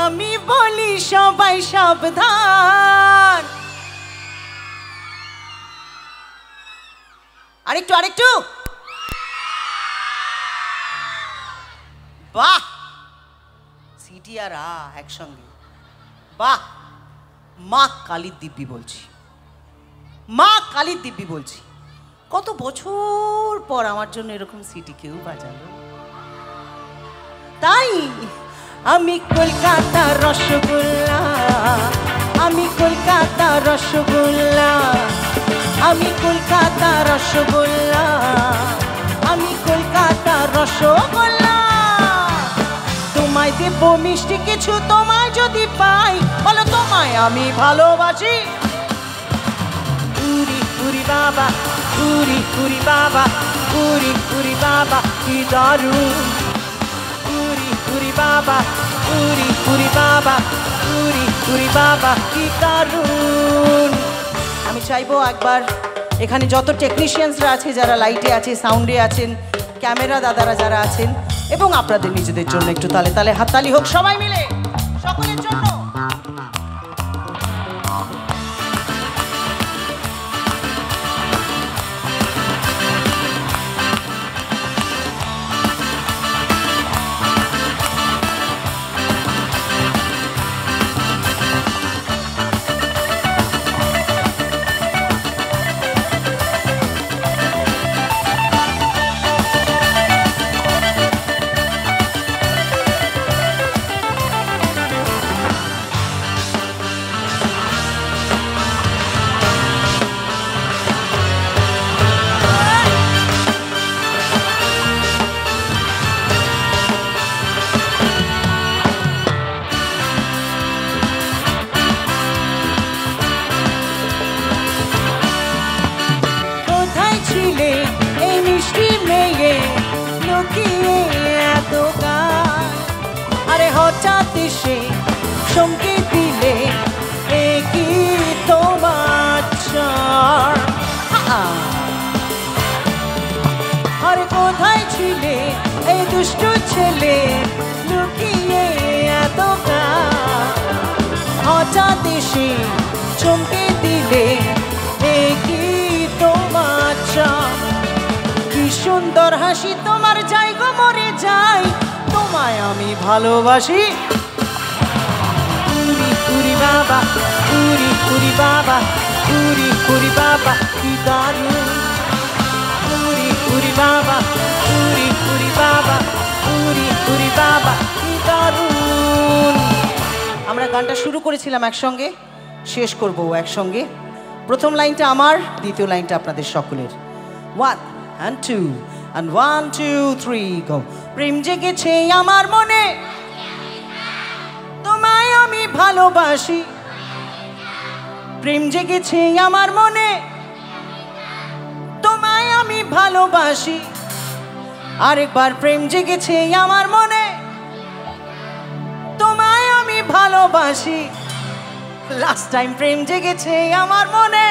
আমি বলি সবাই সাবধান। আরেকটু আরেকটু, বাহ, সিটি আর একসঙ্গে, বাহ। মা কালীর দিব্যি বলছি, মা কালীর দিব্যি বলছি, কত বছর পর আমার জন্য এরকম সিটি কেউ বাজালো। তাই আমি কলকাতা রসগোল্লা, আমি কলকাতা রসগোল্লা, আমি কলকাতা রসগোল্লা, আমি কলকাতা রসগোল্লা। তোমায় দেব মিষ্টি কিছু, তোমায় যদি পাই বলো তোমায় আমি ভালোবাসি। পুরি পুরি বাবা, পুরি পুরি বাবা, পুরি পুরি বাবা কি দারুণ। পুরি পুরি বাবা, পুরি পুরি বাবা, পুরি পুরি বাবা কি দারুণ। আমি চাইবো একবার এখানে যত টেকনিশিয়ানসরা আছে, যারা লাইটে আছে, সাউন্ডে আছেন, ক্যামেরা দাদারা যারা আছেন, এবং আপনাদের নিজেদের জন্য একটু তালে তালে হাততালি হোক সবাই মিলে, সকলের জন্য। এই মিষ্টি মেয়ে লুকিয়ে এত গান, আরে হঠাৎ এসে চমকে দিলে এ কি তোমার চার। আরে কোথায় ছিলে এই দুষ্টু ছেলে লুকিয়ে এত গান, হঠাৎ এসে চমকে দিলে এ কি তোমার চার। কি সুন্দর হাসি তোমার, যাই গো মরে যাই, তোমায় আমি ভালোবাসি। পুরি পুরি বাবা, পুরি পুরি বাবা, পুরি পুরি বাবা কি দারুণ। পুরি পুরি বাবা, পুরি পুরি বাবা, পুরি পুরি বাবা কি দারুণ। আমরা গানটা শুরু করেছিলাম একসঙ্গে, শেষ করব একসঙ্গে। প্রথম লাইনটা আমার, দ্বিতীয় লাইনটা আপনাদের সকলের। 1 and 2 and 1 2 3 go। প্রেম জেগেছে আমার মনে, তোমায় আমি ভালোবাসি। প্রেম জেগেছে আমার মনে, তোমায় আমি ভালোবাসি। আরেকবার প্রেম জেগেছে আমার মনে, তোমায় আমি ভালোবাসি। লাস্ট টাইম প্রেম জেগেছে আমার মনে,